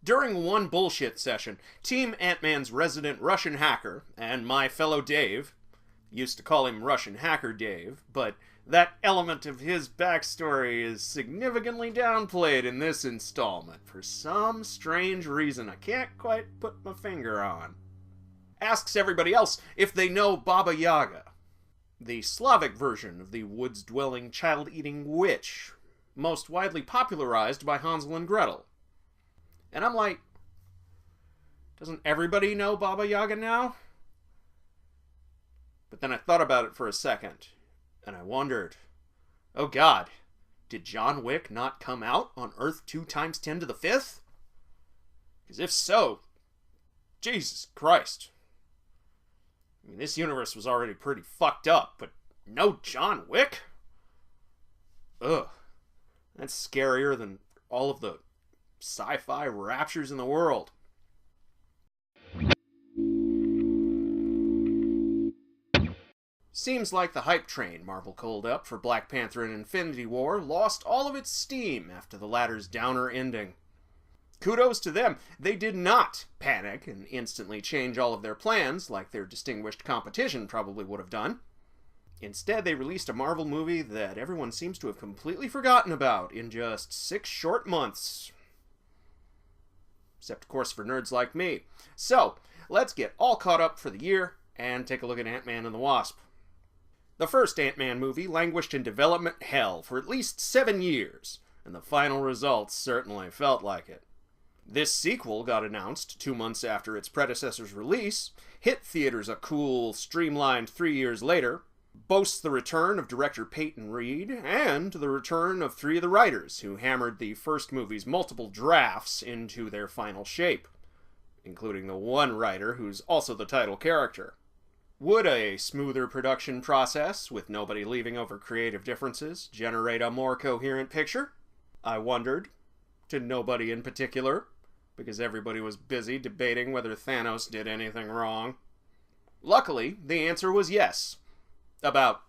During one bullshit session, Team Ant-Man's resident Russian hacker, and my fellow Dave, used to call him Russian Hacker Dave, but that element of his backstory is significantly downplayed in this installment for some strange reason I can't quite put my finger on. Asks everybody else if they know Baba Yaga, the Slavic version of the woods-dwelling, child-eating witch, most widely popularized by Hansel and Gretel. And I'm like, doesn't everybody know Baba Yaga now? But then I thought about it for a second, and I wondered, oh god, did John Wick not come out on Earth 2 times 10 to the 5th? Because if so, Jesus Christ. I mean, this universe was already pretty fucked up, but no John Wick? Ugh. That's scarier than all of the sci-fi raptures in the world. Seems like the hype train Marvel coiled up for Black Panther and Infinity War lost all of its steam after the latter's downer ending. Kudos to them, they did not panic and instantly change all of their plans like their distinguished competition probably would have done. Instead, they released a Marvel movie that everyone seems to have completely forgotten about in just 6 short months. Except, of course, for nerds like me. So, let's get all caught up for the year and take a look at Ant-Man and the Wasp. The first Ant-Man movie languished in development hell for at least 7 years, and the final results certainly felt like it. This sequel got announced 2 months after its predecessor's release, hit theaters a cool, streamlined 3 years later, boasts the return of director Peyton Reed, and the return of 3 of the writers who hammered the first movie's multiple drafts into their final shape, including the one writer who's also the title character. Would a smoother production process, with nobody leaving over creative differences, generate a more coherent picture? I wondered. To nobody in particular, because everybody was busy debating whether Thanos did anything wrong. Luckily, the answer was yes. About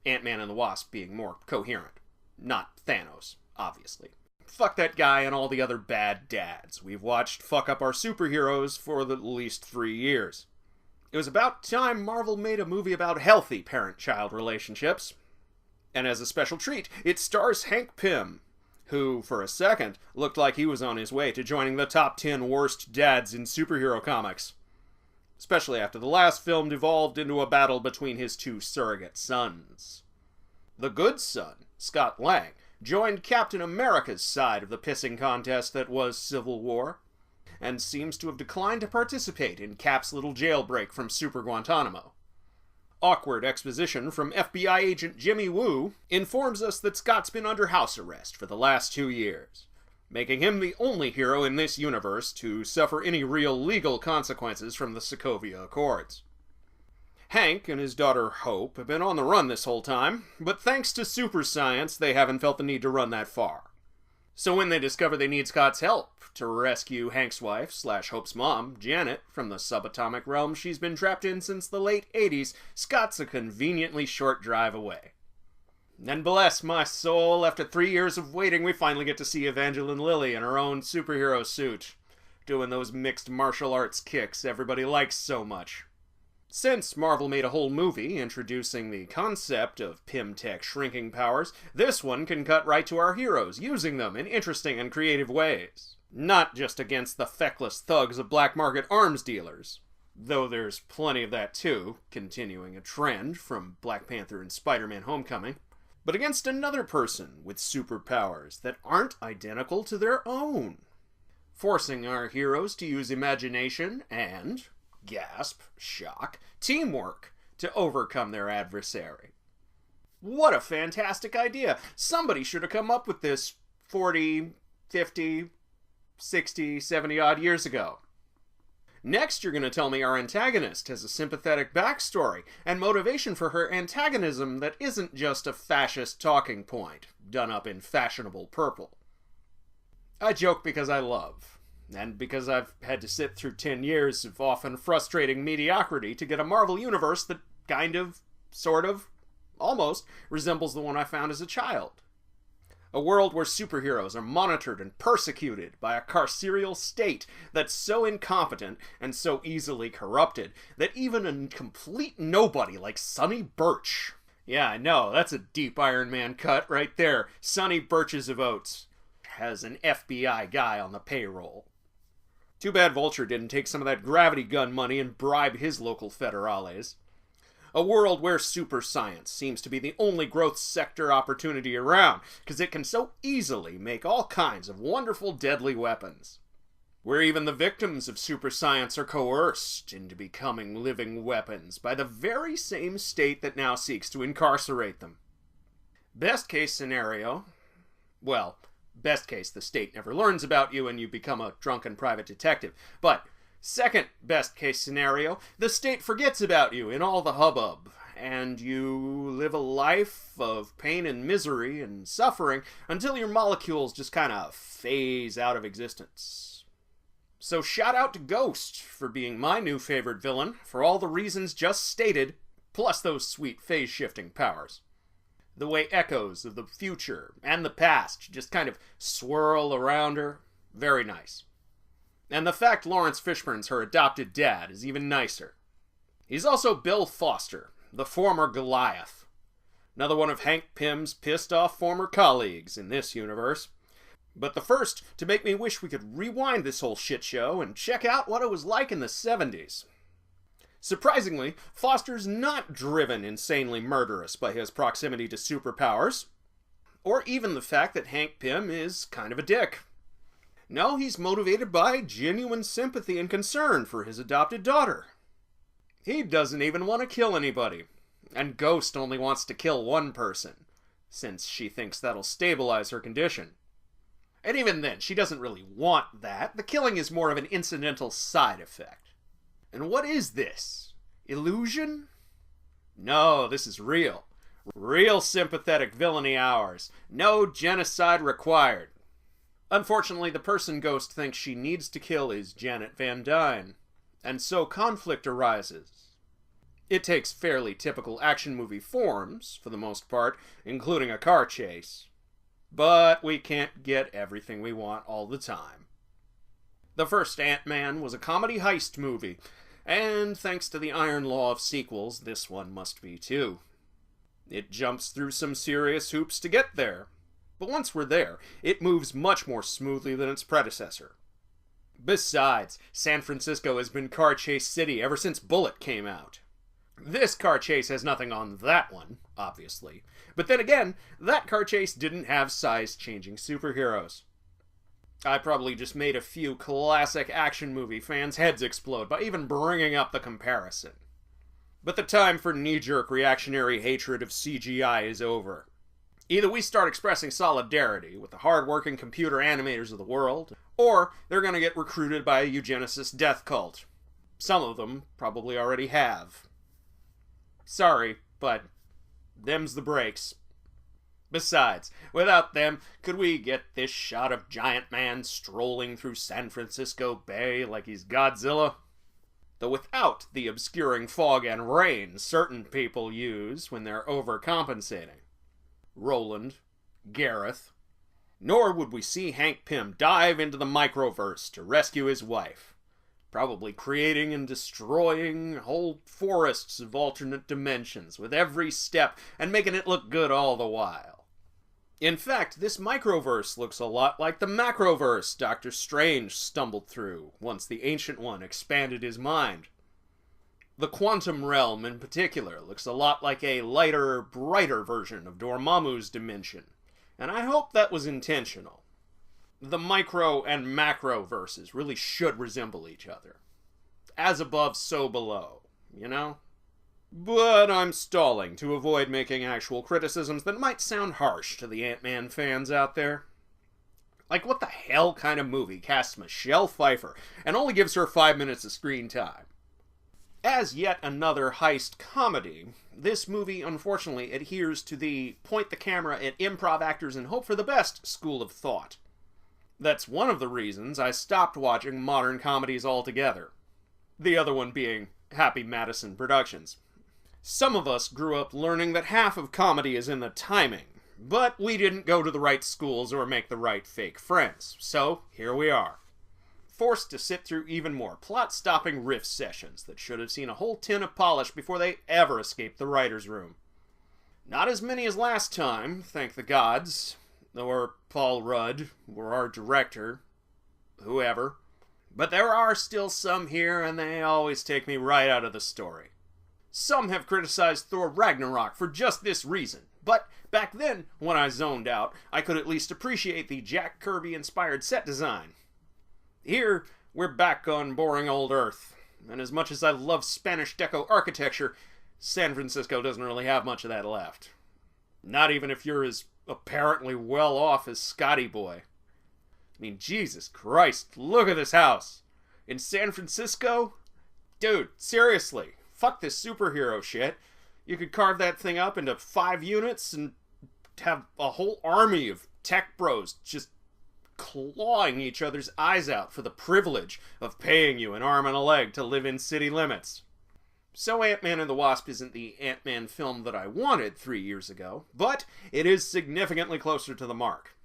Ant-Man and the Wasp being more coherent. Not Thanos, obviously. Fuck that guy and all the other bad dads we've watched fuck up our superheroes for at least 3 years. It was about time Marvel made a movie about healthy parent-child relationships. And as a special treat, it stars Hank Pym, who, for a second, looked like he was on his way to joining the top 10 worst dads in superhero comics. Especially after the last film devolved into a battle between his 2 surrogate sons. The good son, Scott Lang, joined Captain America's side of the pissing contest that was Civil War, and seems to have declined to participate in Cap's little jailbreak from Super Guantanamo. Awkward exposition from FBI agent Jimmy Woo informs us that Scott's been under house arrest for the last 2 years, making him the only hero in this universe to suffer any real legal consequences from the Sokovia Accords. Hank and his daughter Hope have been on the run this whole time, but thanks to super science, they haven't felt the need to run that far. So when they discover they need Scott's help to rescue Hank's wife / Hope's mom, Janet, from the subatomic realm she's been trapped in since the late 80s, Scott's a conveniently short drive away. And bless my soul, after 3 years of waiting, we finally get to see Evangeline Lilly in her own superhero suit, doing those mixed martial arts kicks everybody likes so much. Since Marvel made a whole movie introducing the concept of Pym-Tech shrinking powers, this one can cut right to our heroes, using them in interesting and creative ways. Not just against the feckless thugs of black market arms dealers, though there's plenty of that too, continuing a trend from Black Panther and Spider-Man Homecoming, but against another person with superpowers that aren't identical to their own, forcing our heroes to use imagination and, gasp, shock, teamwork to overcome their adversary. What a fantastic idea! Somebody should have come up with this 40, 50, 60, 70 odd years ago. Next, you're going to tell me our antagonist has a sympathetic backstory and motivation for her antagonism that isn't just a fascist talking point, done up in fashionable purple. I joke because I love, and because I've had to sit through 10 years of often frustrating mediocrity to get a Marvel universe that kind of, sort of, almost resembles the one I found as a child. A world where superheroes are monitored and persecuted by a carceral state that's so incompetent and so easily corrupted that even a complete nobody like Sonny Birch... Yeah, I know, that's a deep Iron Man cut right there. Sonny Birch's of Oats has an FBI guy on the payroll. Too bad Vulture didn't take some of that gravity gun money and bribe his local federales. A world where super science seems to be the only growth sector opportunity around, because it can so easily make all kinds of wonderful deadly weapons. Where even the victims of super science are coerced into becoming living weapons by the very same state that now seeks to incarcerate them. Best case scenario, well, best case the state never learns about you and you become a drunken private detective, but second best case scenario, the state forgets about you in all the hubbub, and you live a life of pain and misery and suffering until your molecules just kind of phase out of existence. So shout out to Ghost for being my new favorite villain for all the reasons just stated, plus those sweet phase-shifting powers. The way echoes of the future and the past just kind of swirl around her, very nice. And the fact Lawrence Fishburne's her adopted dad is even nicer. He's also Bill Foster, the former Goliath. Another one of Hank Pym's pissed-off former colleagues in this universe. But the first to make me wish we could rewind this whole shit show and check out what it was like in the 70s. Surprisingly, Foster's not driven insanely murderous by his proximity to superpowers, or even the fact that Hank Pym is kind of a dick. No, he's motivated by genuine sympathy and concern for his adopted daughter. He doesn't even want to kill anybody, and Ghost only wants to kill one person, since she thinks that'll stabilize her condition. And even then, she doesn't really want that. The killing is more of an incidental side effect. And what is this? Illusion? No, this is real. Real sympathetic villainy hours. No genocide required. Unfortunately, the person Ghost thinks she needs to kill is Janet Van Dyne, and so conflict arises. It takes fairly typical action movie forms, for the most part, including a car chase. But we can't get everything we want all the time. The first Ant-Man was a comedy heist movie, and thanks to the iron law of sequels, this one must be too. It jumps through some serious hoops to get there. But once we're there, it moves much more smoothly than its predecessor. Besides, San Francisco has been car chase city ever since Bullet came out. This car chase has nothing on that one, obviously. But then again, that car chase didn't have size-changing superheroes. I probably just made a few classic action movie fans' heads explode by even bringing up the comparison. But the time for knee-jerk reactionary hatred of CGI is over. Either we start expressing solidarity with the hard-working computer animators of the world, or they're going to get recruited by a eugenicist death cult. Some of them probably already have. Sorry, but them's the breaks. Besides, without them, could we get this shot of Giant Man strolling through San Francisco Bay like he's Godzilla? Though without the obscuring fog and rain certain people use when they're overcompensating. Roland, Gareth. Nor would we see Hank Pym dive into the microverse to rescue his wife, probably creating and destroying whole forests of alternate dimensions with every step and making it look good all the while. In fact, this microverse looks a lot like the macroverse Doctor Strange stumbled through once the Ancient One expanded his mind. The quantum realm, in particular, looks a lot like a lighter, brighter version of Dormammu's dimension, and I hope that was intentional. The micro and macro verses really should resemble each other. As above, so below, you know? But I'm stalling to avoid making actual criticisms that might sound harsh to the Ant-Man fans out there. Like, what the hell kind of movie casts Michelle Pfeiffer and only gives her 5 minutes of screen time? As yet another heist comedy, this movie unfortunately adheres to the point the camera at improv actors and hope for the best school of thought. That's one of the reasons I stopped watching modern comedies altogether. The other one being Happy Madison Productions. Some of us grew up learning that half of comedy is in the timing, But we didn't go to the right schools or make the right fake friends, so here we are. Forced to sit through even more plot-stopping riff sessions that should have seen a whole tin of polish before they ever escaped the writer's room. Not as many as last time, thank the gods, or Paul Rudd, or our director, whoever. But there are still some here, and they always take me right out of the story. Some have criticized Thor Ragnarok for just this reason, but back then, when I zoned out, I could at least appreciate the Jack Kirby-inspired set design. Here, we're back on boring old Earth, and as much as I love Spanish Deco architecture, San Francisco doesn't really have much of that left. Not even if you're as apparently well off as Scotty Boy. I mean, Jesus Christ, look at this house! In San Francisco? Dude, seriously, fuck this superhero shit. You could carve that thing up into 5 units and have a whole army of tech bros just clawing each other's eyes out for the privilege of paying you an arm and a leg to live in city limits. So Ant-Man and the Wasp isn't the Ant-Man film that I wanted 3 years ago, but it is significantly closer to the mark.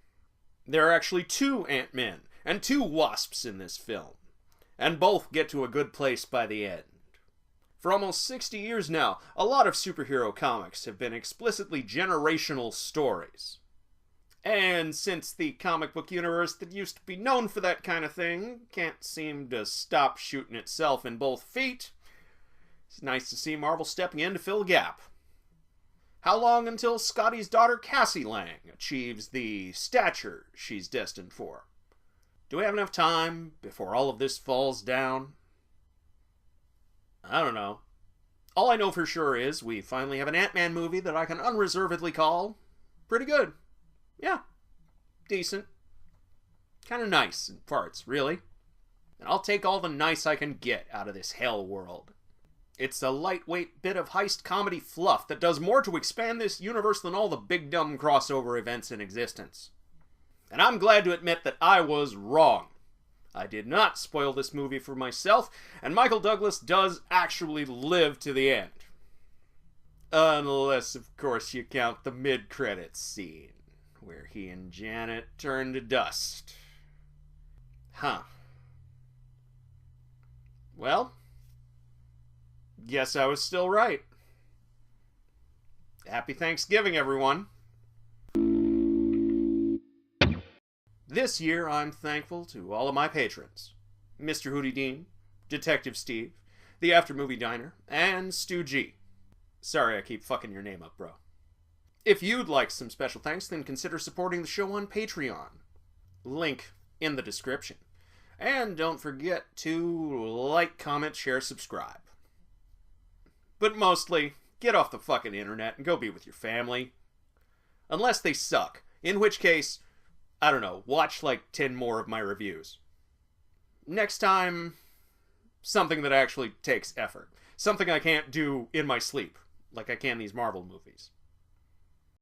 There are actually 2 Ant-Men and 2 Wasps in this film, and both get to a good place by the end. For almost 60 years now, a lot of superhero comics have been explicitly generational stories. And since the comic book universe that used to be known for that kind of thing can't seem to stop shooting itself in both feet, it's nice to see Marvel stepping in to fill the gap. How long until Scotty's daughter Cassie Lang achieves the stature she's destined for? Do we have enough time before all of this falls down? I don't know. All I know for sure is we finally have an Ant-Man movie that I can unreservedly call pretty good. Yeah, decent. Kind of nice in parts, really. And I'll take all the nice I can get out of this hell world. It's a lightweight bit of heist comedy fluff that does more to expand this universe than all the big dumb crossover events in existence. And I'm glad to admit that I was wrong. I did not spoil this movie for myself, and Michael Douglas does actually live to the end. Unless, of course, you count the mid-credits scene, where he and Janet turn to dust. Huh. Well, guess I was still right. Happy Thanksgiving, everyone. This year, I'm thankful to all of my patrons. Mr. Hootie Dean, Detective Steve, The After Movie Diner, and Stu G. Sorry I keep fucking your name up, bro. If you'd like some special thanks, then consider supporting the show on Patreon. Link in the description. And don't forget to like, comment, share, subscribe. But mostly, get off the fucking internet and go be with your family. Unless they suck, in which case, I don't know, watch like 10 more of my reviews. Next time, something that actually takes effort. Something I can't do in my sleep, like I can these Marvel movies.